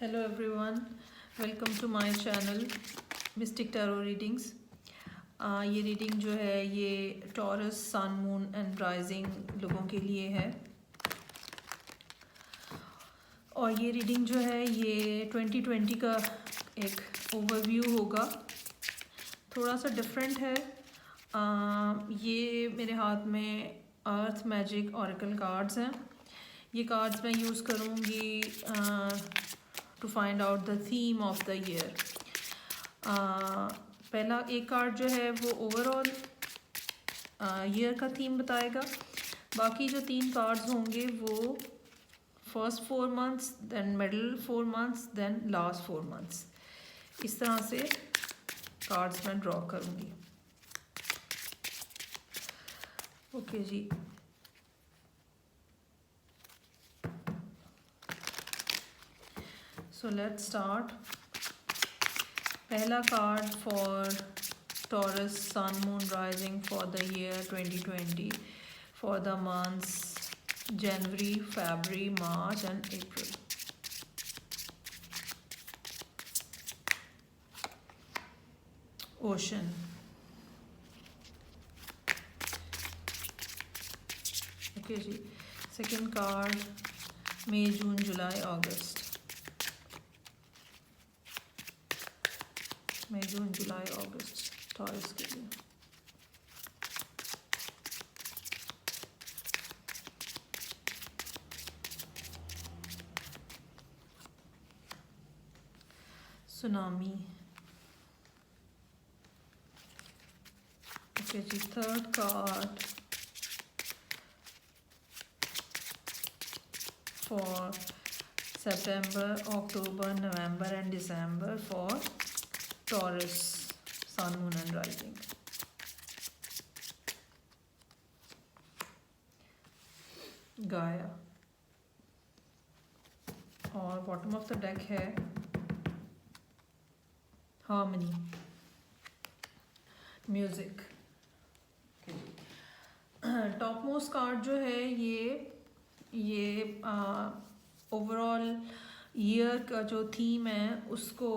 Hello everyone, welcome to my channel mystic tarot readings. ये reading जो है ये Taurus, sun, moon and rising लोगों के लिए है। और ये रीडिंग जो है ये 2020 का एक ओवरव्यू होगा, थोड़ा सा डिफरेंट है। ये मेरे हाथ में अर्थ मैजिक ऑरेकल कार्ड्स हैं। ये कार्ड्स मैं यूज़ करूँगी to find out the theme of the year. पहला एक कार्ड जो है वो ओवरऑल ईयर का थीम बताएगा। बाकी जो 3 कार्ड्स होंगे वो first 4 months, then middle 4 months, then last 4 months. इस तरह से कार्ड्स मैं ड्रॉ करूँगी। ओके जी, सो लेट्स स्टार्ट। पहला card for Taurus, Sun, Moon, Rising for the year 2020 for the months January, February, March and April. Ocean. Okay जी, second card May, June, July, August. May, June, July, August Taurus के लिए। सुनामी। Okay जी, third card for September, October, November and December for Taurus, Sun, Moon and Rising. गाया। और bottom of the deck है harmony, music. Top most card जो है ये ओवरऑल ईयर का जो थीम है उसको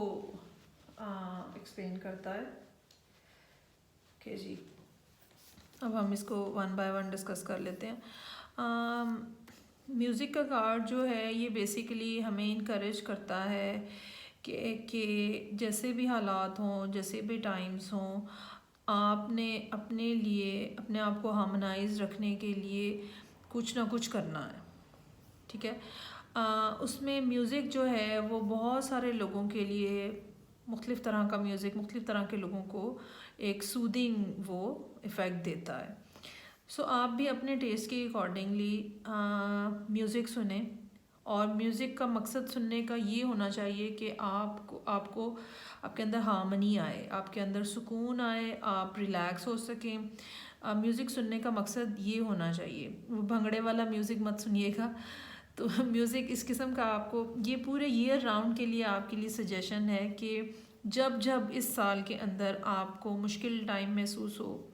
एक्सप्लेन करता है। ओके जी, अब हम इसको वन बाय वन डिस्कस कर लेते हैं। म्यूज़िक का कार्ड जो है ये बेसिकली हमें इनकरेज करता है कि जैसे भी हालात हों, जैसे भी टाइम्स हों, आपने अपने लिए अपने आप को हार्मोनाइज रखने के लिए कुछ ना कुछ करना है। ठीक है, उसमें म्यूज़िक जो है वो बहुत सारे लोगों के लिए मुख्तलिफ़ तरह का म्यूज़िक मुख्तलिफ़ तरह के लोगों को एक सूदिंग वो इफ़ेक्ट देता है। सो आप भी अपने टेस्ट के अकॉर्डिंगली म्यूज़िक सुने। और म्यूज़िक का मकसद सुनने का ये होना चाहिए कि आपको आपके अंदर हार्मनी आए, आपके अंदर सुकून आए, आप रिलैक्स हो सकें। म्यूज़िक सुनने का मकसद ये होना चाहिए। वो भंगड़े वाला म्यूज़िक मत सुनिएगा। तो म्यूज़िक इस किस्म का आपको ये पूरे ईयर राउंड के लिए आपके लिए सजेशन है कि जब जब इस साल के अंदर आपको मुश्किल टाइम महसूस हो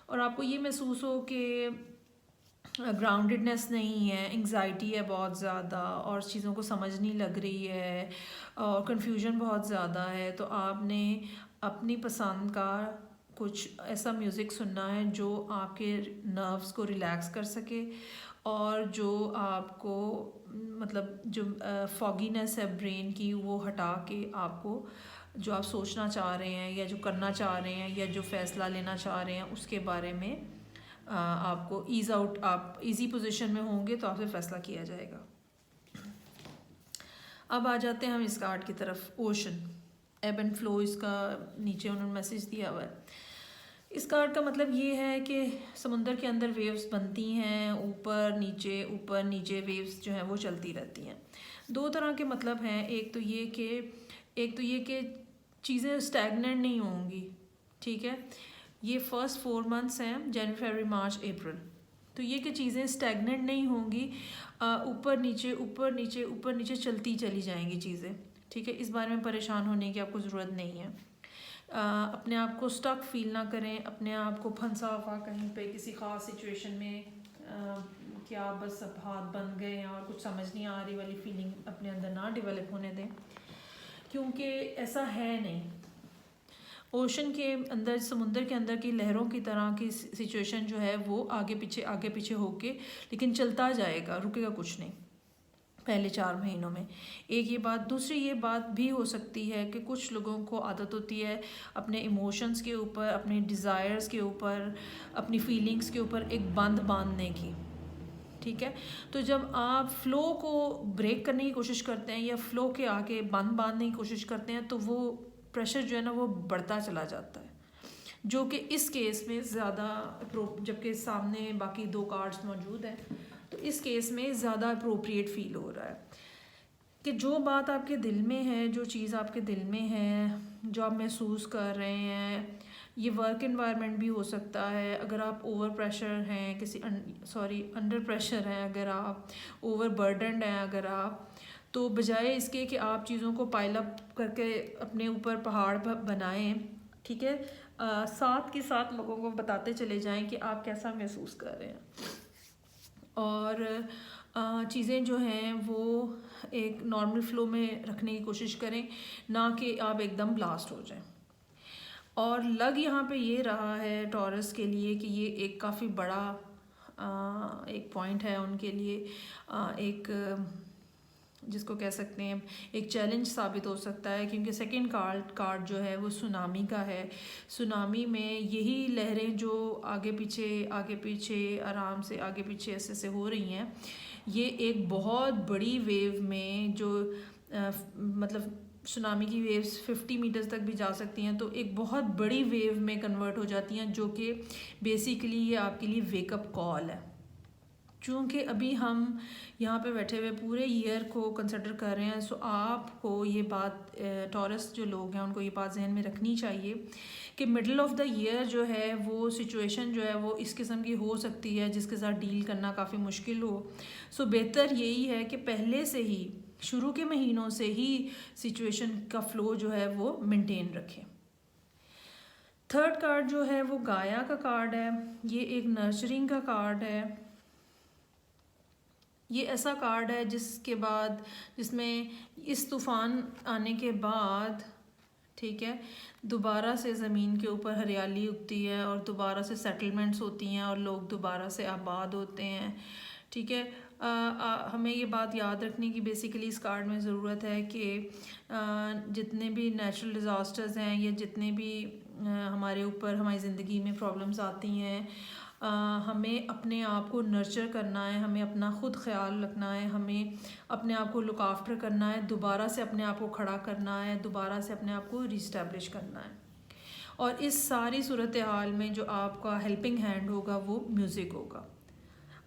और आपको ये महसूस हो कि ग्राउंडेडनेस नहीं है, एंग्जाइटी है बहुत ज़्यादा और चीज़ों को समझ नहीं लग रही है और कन्फ्यूजन बहुत ज़्यादा है, तो आपने अपनी पसंद का कुछ ऐसा म्यूज़िक सुनना है जो आपके नर्व्स को रिलैक्स कर सके और जो आपको मतलब जो फॉगीनेस है ब्रेन की वो हटा के आपको जो आप सोचना चाह रहे हैं या जो करना चाह रहे हैं या जो फ़ैसला लेना चाह रहे हैं उसके बारे में आपको आप इजी पोजीशन में होंगे तो आपसे फ़ैसला किया जाएगा। अब आ जाते हैं हम इस कार्ड की तरफ, ओशन, एब एंड फ्लो। इसका नीचे उन्होंने मैसेज दिया हुआ है। इस कार्ड का मतलब ये है कि समुंदर के अंदर वेव्स बनती हैं, ऊपर नीचे वेव्स जो हैं वो चलती रहती हैं। 2 तरह के मतलब हैं। एक तो ये कि चीज़ें स्टैगनेंट नहीं होंगी। ठीक है, ये फर्स्ट 4 मंथ्स हैं, जनवरी, फरवरी, मार्च, अप्रैल। तो ये कि चीज़ें स्टैगनेंट नहीं होंगी, ऊपर नीचे चलती चली जाएंगी चीज़ें। ठीक है, इस बारे में परेशान होने की आपको ज़रूरत नहीं है। अपने आप को स्टक फील ना करें, अपने आप को फंसा हुआ कहीं पे किसी ख़ास सिचुएशन में कि आप बस अब हाथ बन गए हैं और कुछ समझ नहीं आ रही वाली फीलिंग अपने अंदर ना डेवलप होने दें, क्योंकि ऐसा है नहीं। ओशन के अंदर, समुंदर के अंदर की लहरों की तरह की सिचुएशन जो है वो आगे पीछे होके लेकिन चलता जाएगा, रुकेगा कुछ नहीं पहले 4 महीनों में। एक ये बात। दूसरी ये बात भी हो सकती है कि कुछ लोगों को आदत होती है अपने इमोशंस के ऊपर, अपने डिज़ायर्स के ऊपर, अपनी फीलिंग्स के ऊपर एक बंध बांधने की, ठीक है। तो जब आप फ़्लो को ब्रेक करने की कोशिश करते हैं या फ़्लो के आगे बंध बांधने की कोशिश करते हैं तो वो प्रेशर जो है ना वो बढ़ता चला जाता है, जो कि इस केस में ज़्यादा, जबकि सामने बाकी 2 कार्ड्स मौजूद हैं, तो इस केस में ज़्यादा अप्रोप्रिएट फील हो रहा है कि जो बात आपके दिल में है, जो चीज़ आपके दिल में है, जो आप महसूस कर रहे हैं, ये वर्क एनवायरनमेंट भी हो सकता है। अगर आप ओवर प्रेशर हैं, अंडर प्रेशर हैं, अगर आप ओवर बर्डनड हैं, अगर आप, तो बजाय इसके कि आप चीज़ों को पाइल अप करके अपने ऊपर पहाड़ बनाएं, ठीक है, साथ के साथ लोगों को बताते चले जाएं कि आप कैसा महसूस कर रहे हैं, और चीज़ें जो हैं वो एक नॉर्मल फ्लो में रखने की कोशिश करें, ना कि आप एकदम ब्लास्ट हो जाएं। और लग यहाँ पे ये रहा है टॉरस के लिए कि ये एक काफ़ी बड़ा एक पॉइंट है उनके लिए, एक जिसको कह सकते हैं एक चैलेंज साबित हो सकता है, क्योंकि सेकंड कार्ड जो है वो सुनामी का है। सुनामी में यही लहरें जो आगे पीछे आराम से आगे पीछे ऐसे हो रही हैं, ये एक बहुत बड़ी वेव में जो मतलब सुनामी की वेव्स 50 मीटर्स तक भी जा सकती हैं, तो एक बहुत बड़ी वेव में कन्वर्ट हो जाती हैं, जो कि बेसिकली ये आपके लिए वेकअप कॉल है। चूँकि अभी हम यहाँ पे बैठे हुए पूरे ईयर को कंसिडर कर रहे हैं, सो आपको ये बात, टॉरस जो लोग हैं उनको ये बात जहन में रखनी चाहिए कि मिडल ऑफ द ईयर जो है वो सिचुएशन जो है वो इस किस्म की हो सकती है जिसके साथ डील करना काफ़ी मुश्किल हो। सो बेहतर यही है कि पहले से ही, शुरू के महीनों से ही सिचुएशन का फ़्लो जो है वो मेंटेन रखें। थर्ड कार्ड जो है वो गाया का कार्ड है। ये एक नर्चरिंग का कार्ड है। ये ऐसा कार्ड है जिसमें इस तूफ़ान आने के बाद, ठीक है, दोबारा से ज़मीन के ऊपर हरियाली उगती है और दोबारा से सेटलमेंट्स होती हैं और लोग दोबारा से आबाद होते हैं, ठीक है। हमें ये बात याद रखने की बेसिकली इस कार्ड में ज़रूरत है कि जितने भी नेचुरल डिज़ास्टर्स हैं या जितने भी हमारे ऊपर हमारी ज़िंदगी में प्रॉब्लम्स आती हैं, हमें अपने आप को नर्चर करना है, हमें अपना ख़ुद ख्याल रखना है, हमें अपने आप को लुक आफ्टर करना है, दोबारा से अपने आप को खड़ा करना है, दोबारा से अपने आप को रिस्टैब्लिश करना है। और इस सारी सूरत हाल में जो आपका हेल्पिंग हैंड होगा वो म्यूज़िक होगा।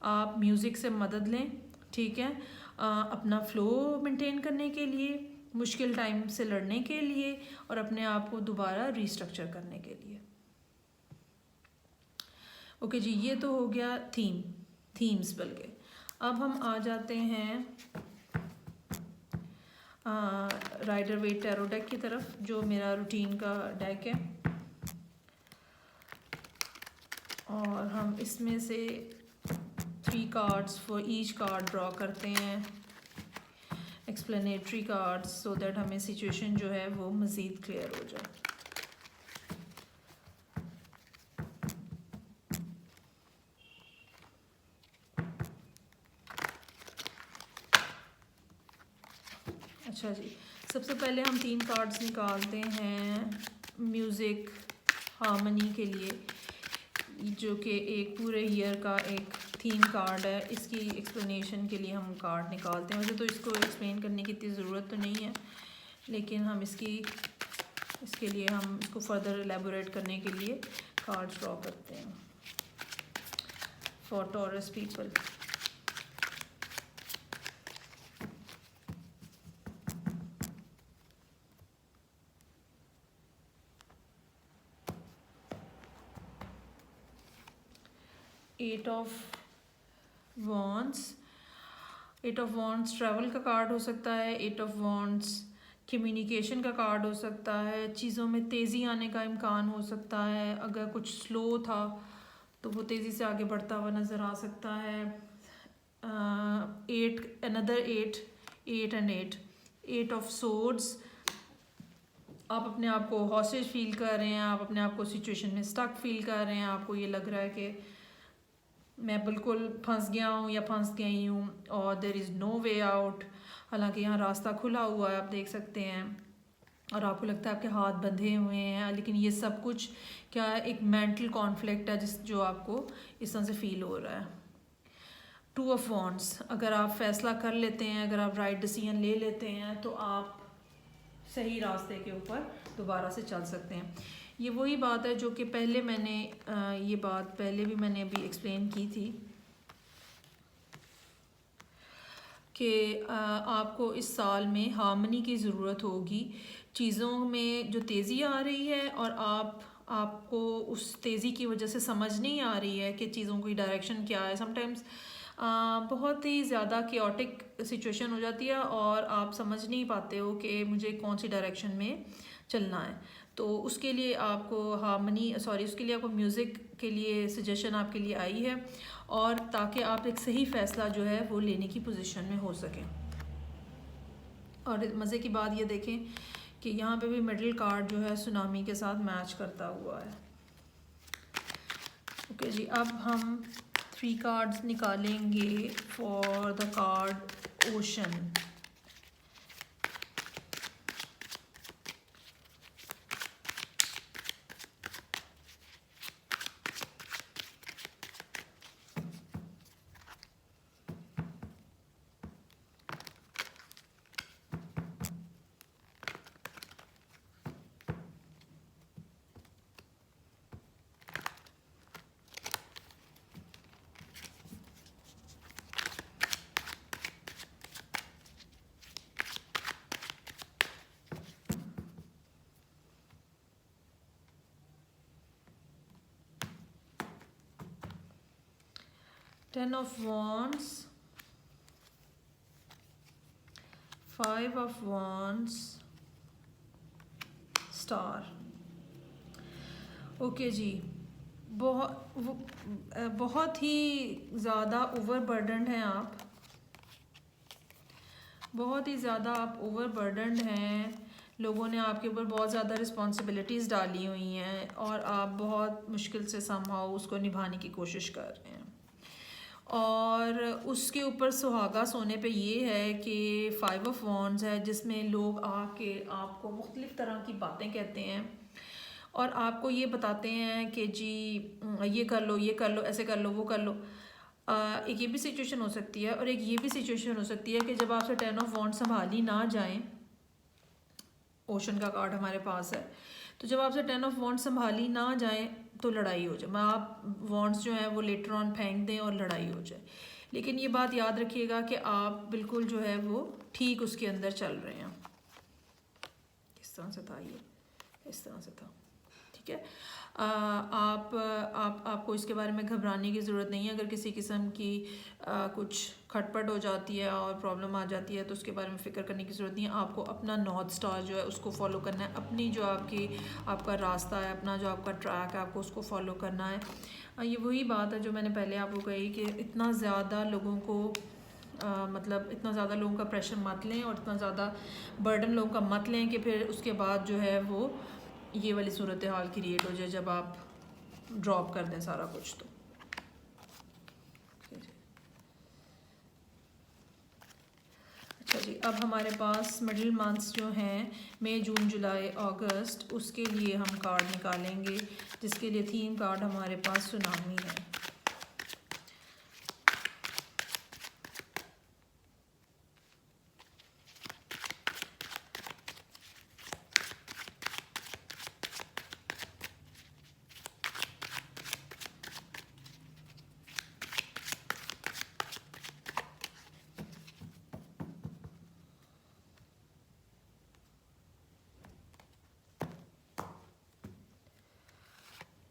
आप म्यूज़िक से मदद लें, ठीक है, अपना फ़्लो मेंटेन करने के लिए, मुश्किल टाइम से लड़ने के लिए और अपने आप को दोबारा रीस्ट्रक्चर करने के लिए। ओके जी, ये तो हो गया थीम्स बल्कि। अब हम आ जाते हैं राइडर वेट टैरो डेक की तरफ, जो मेरा रूटीन का डेक है, और हम इसमें से 3 cards for each card draw करते हैं, एक्सप्लेनेटरी कार्ड्स, सो दैट हमें सिचुएशन जो है वो मज़ीद क्लियर हो जाए। अच्छा जी, सबसे पहले हम 3 कार्ड्स निकालते हैं म्यूज़िक हार्मनी के लिए, जो कि एक पूरे ईयर का एक थीम कार्ड है। इसकी एक्सप्लेनेशन के लिए हम कार्ड निकालते हैं। वैसे तो इसको एक्सप्लेन करने की इतनी ज़रूरत तो नहीं है, लेकिन हम इसके लिए हम इसको फर्दर एलेबोरेट करने के लिए कार्ड्स ड्रॉ करते हैं for Taurus people. Eight of wands travel का कार्ड हो सकता है। 8 ऑफ वॉन्ड्स कम्युनिकेशन का कार्ड हो सकता है, चीज़ों में तेज़ी आने का इम्कान हो सकता है। अगर कुछ स्लो था तो वो तेज़ी से आगे बढ़ता हुआ नज़र आ सकता है। Eight, another eight, eight and eight, eight of swords. आप अपने आप को हॉस्टेज फील कर रहे हैं, आप अपने आप को सिचुएशन में स्टक फील कर रहे हैं, आपको ये लग रहा है कि मैं बिल्कुल फंस गया हूँ या फंस गई हूँ और there is no way out. हालांकि यहाँ रास्ता खुला हुआ है, आप देख सकते हैं, और आपको लगता है आपके हाथ बंधे हुए हैं, लेकिन ये सब कुछ क्या एक मेंटल कॉन्फ्लिक्ट है जो आपको इस तरह से फील हो रहा है। टू ऑफ वॉन्ड्स, अगर आप फैसला कर लेते हैं, अगर आप राइट डिसीजन ले लेते हैं तो आप सही रास्ते के ऊपर दोबारा से चल सकते हैं। ये वही बात है जो कि पहले मैंने ये बात पहले भी मैंने अभी एक्सप्लेन की थी कि आपको इस साल में हार्मनी की ज़रूरत होगी। चीज़ों में जो तेज़ी आ रही है और आपको उस तेज़ी की वजह से समझ नहीं आ रही है कि चीज़ों की डायरेक्शन क्या है। समटाइम्स बहुत ही ज़्यादा केओटिक सिचुएशन हो जाती है और आप समझ नहीं पाते हो कि मुझे कौन सी डायरेक्शन में चलना है। तो उसके लिए आपको उसके लिए आपको म्यूज़िक के लिए सजेशन आपके लिए आई है, और ताकि आप एक सही फ़ैसला जो है वो लेने की पोजीशन में हो सकें। और मज़े की बात ये देखें कि यहाँ पे भी मिडिल कार्ड जो है सुनामी के साथ मैच करता हुआ है। ओके जी, अब हम 3 कार्ड्स निकालेंगे for the card ocean. Ten of Wands, 5 of Wands, star. Okay जी, बहुत ही ज़्यादा ओवरबर्डन्ड हैं आप, बहुत ही ज़्यादा आप ओवरबर्डन्ड हैं। लोगों ने आपके ऊपर बहुत ज़्यादा रिस्पॉन्सिबिलिटीज़ डाली हुई हैं और आप बहुत मुश्किल से समहाउ उसको निभाने की कोशिश कर रहे हैं। और उसके ऊपर सुहागा सोने पे ये है कि 5 ऑफ वॉन्ड्स है, जिसमें लोग आके आपको मुख्तलिफ़ तरह की बातें कहते हैं और आपको ये बताते हैं कि जी ये कर लो, ये कर लो, ऐसे कर लो, वो कर लो। एक ये भी सिचुएशन हो सकती है और एक ये भी सिचुएशन हो सकती है कि जब आपसे 10 ऑफ वॉन्ड्स संभाली ना जाएं, ओशन का कार्ड हमारे पास है, तो जब आपसे 10 ऑफ वॉन्ड्स संभाली ना जाए तो लड़ाई हो जाए, आप वॉन्ड्स जो है वो लेटर ऑन फेंक दें और लड़ाई हो जाए। लेकिन ये बात याद रखिएगा कि आप बिल्कुल जो है वो ठीक उसके अंदर चल रहे हैं। किस तरह से था ये, इस तरह से था, ठीक है। आपको इसके बारे में घबराने की ज़रूरत नहीं है। अगर किसी किस्म की कुछ खटपट हो जाती है और प्रॉब्लम आ जाती है तो उसके बारे में फ़िक्र करने की ज़रूरत नहीं है। आपको अपना नॉर्थ स्टार जो है उसको फॉलो करना है, अपनी जो आपका रास्ता है, अपना जो आपका ट्रैक है, आपको उसको फॉलो करना है। ये वही बात है जो मैंने पहले आपको कही कि इतना ज़्यादा लोगों को मतलब इतना ज़्यादा लोगों का प्रेशर मत लें और इतना ज़्यादा बर्डन लोगों का मत लें कि फिर उसके बाद जो है वो ये वाली सूरत हाल क्रिएट हो जाए जब आप ड्रॉप कर दें सारा कुछ। तो अच्छा जी, अब हमारे पास मिडिल मंथ्स जो हैं मई, जून, जुलाई, अगस्त, उसके लिए हम कार्ड निकालेंगे, जिसके लिए थीम कार्ड हमारे पास सुनामी है।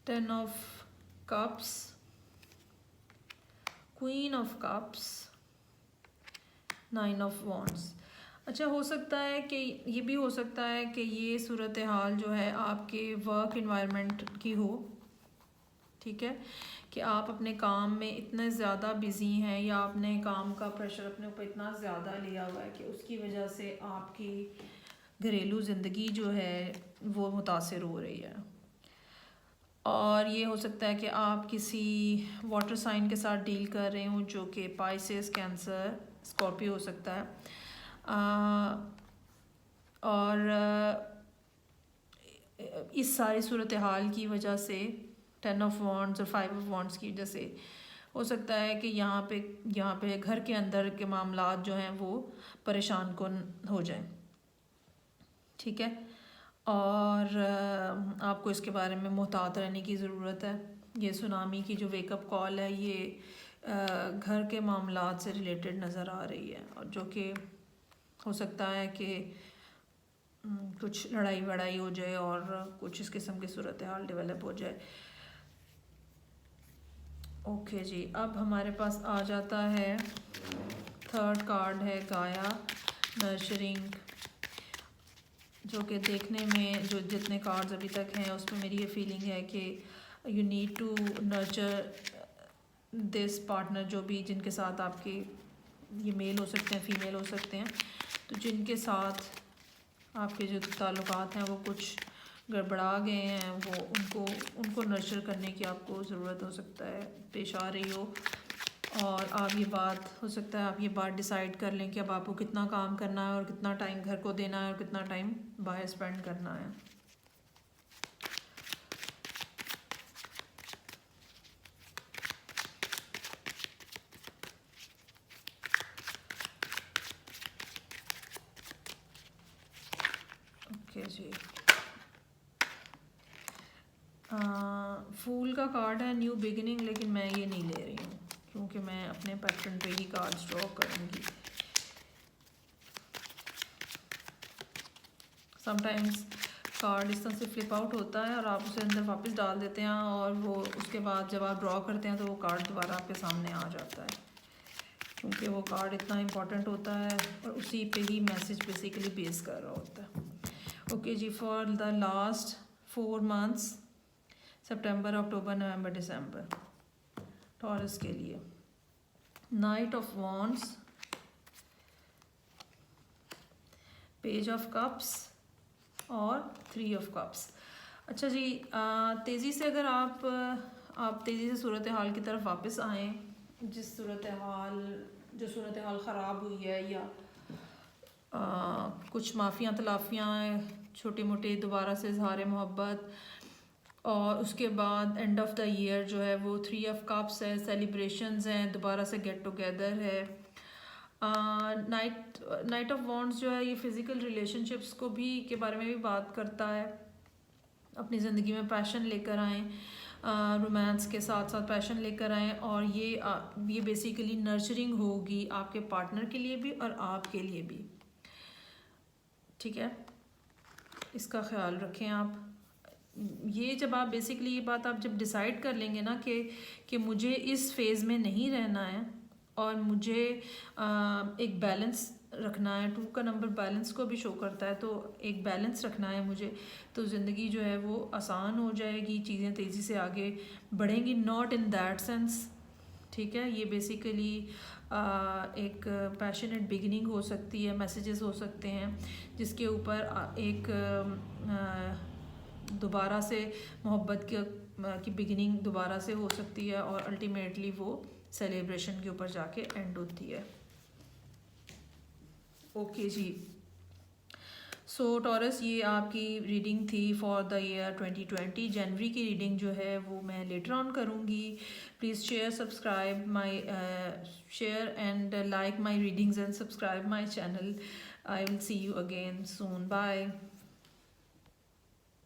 Ten of cups, queen of cups, 9 of wands. अच्छा, हो सकता है कि ये भी हो सकता है कि ये सूरत हाल जो है आपके वर्क इन्वायरमेंट की हो, ठीक है, कि आप अपने काम में इतने ज़्यादा बिज़ी हैं या आपने काम का प्रेशर अपने ऊपर इतना ज़्यादा लिया हुआ है कि उसकी वजह से आपकी घरेलू ज़िंदगी जो है वो मुतासिर हो रही है। और ये हो सकता है कि आप किसी वाटर साइन के साथ डील कर रहे हो जो कि पाइसेस, कैंसर, स्कॉर्पियो हो सकता है। और इस सारी सूरत हाल की वजह से 10 ऑफ वॉन्ड्स और 5 ऑफ वॉन्ड्स की वजह से हो सकता है कि यहाँ पे घर के अंदर के मामलात जो हैं वो परेशान कौन हो जाएं, ठीक है। और आपको इसके बारे में मुहतात रहने की ज़रूरत है। ये सुनामी की जो वेकअप कॉल है ये घर के मामलात से रिलेटेड नज़र आ रही है, और जो कि हो सकता है कि कुछ लड़ाई वड़ाई हो जाए और कुछ इस किस्म की सूरत हाल डेवलप हो जाए। ओके जी, अब हमारे पास आ जाता है थर्ड कार्ड है गाया नर्चरिंग, जो कि देखने में जो जितने कार्ड्स अभी तक हैं उसमें मेरी ये फीलिंग है कि you need to nurture this partner, जो भी जिनके साथ आपके ये मेल हो सकते हैं, फीमेल हो सकते हैं, तो जिनके साथ आपके जो ताल्लुकात हैं वो कुछ गड़बड़ा गए हैं, वो उनको नर्चर करने की आपको ज़रूरत हो सकता है पेश आ रही हो। और आप ये बात हो सकता है आप ये बात डिसाइड कर लें कि अब आपको कितना काम करना है और कितना टाइम घर को देना है और कितना टाइम बाहर स्पेंड करना है। ओके जी, फूल का कार्ड है न्यू बिगिनिंग, लेकिन मैं ये नहीं ले रही हूँ क्योंकि मैं अपने पैटर्न पे ही कार्ड्स ड्रॉ करूँगी। समटाइम्स कार्ड इस तरह से फ्लिप आउट होता है और आप उसे अंदर वापस डाल देते हैं और वो उसके बाद जब आप ड्रॉ करते हैं तो वो कार्ड दोबारा आपके सामने आ जाता है, क्योंकि वो कार्ड इतना इम्पोर्टेंट होता है और उसी पे ही मैसेज बेसिकली बेस कर रहा होता है। ओके जी, for the last 4 months September, October, November, December, Taurus के लिए knight of wands, page of cups और 3 ऑफ कप्स। अच्छा जी, तेज़ी से अगर आप तेज़ी से सूरत हाल की तरफ वापस आएँ, जो सूरत हाल ख़राब हुई है या कुछ माफ़ियाँ तलाफ़ियाँ छोटी मोटी दोबारा से इजहार मोहब्बत, और उसके बाद एंड ऑफ द ईयर जो है वो 3 ऑफ कप्स है, सेलिब्रेशंस हैं, दोबारा से गेट टुगेदर है। नाइट ऑफ वॉन्ड्स जो है ये फ़िज़िकल रिलेशनशिप्स को भी के बारे में भी बात करता है। अपनी ज़िंदगी में पैशन लेकर आएँ, रोमांस के साथ साथ पैशन लेकर आएँ, और ये बेसिकली नर्चरिंग होगी आपके पार्टनर के लिए भी और आपके लिए भी, ठीक है। इसका ख्याल रखें आप। ये जब आप बेसिकली ये बात आप जब डिसाइड कर लेंगे ना कि मुझे इस फेज़ में नहीं रहना है और मुझे एक बैलेंस रखना है, 2 का नंबर बैलेंस को भी शो करता है, तो एक बैलेंस रखना है मुझे, तो ज़िंदगी जो है वो आसान हो जाएगी, चीज़ें तेज़ी से आगे बढ़ेंगी, नॉट इन दैट सेंस, ठीक है। ये बेसिकली एक पैशनेट बिगिनिंग हो सकती है, मैसेजेस हो सकते हैं जिसके ऊपर एक दोबारा से मोहब्बत की बिगिनिंग दोबारा से हो सकती है और अल्टीमेटली वो सेलिब्रेशन के ऊपर जाके एंड होती है। ओके जी, सो टॉरस ये आपकी रीडिंग थी फॉर द ईयर 2020। जनवरी की रीडिंग जो है वो मैं लेटर ऑन करूँगी। Please share, subscribe my share and like my readings and subscribe my channel. I will see you again soon, bye.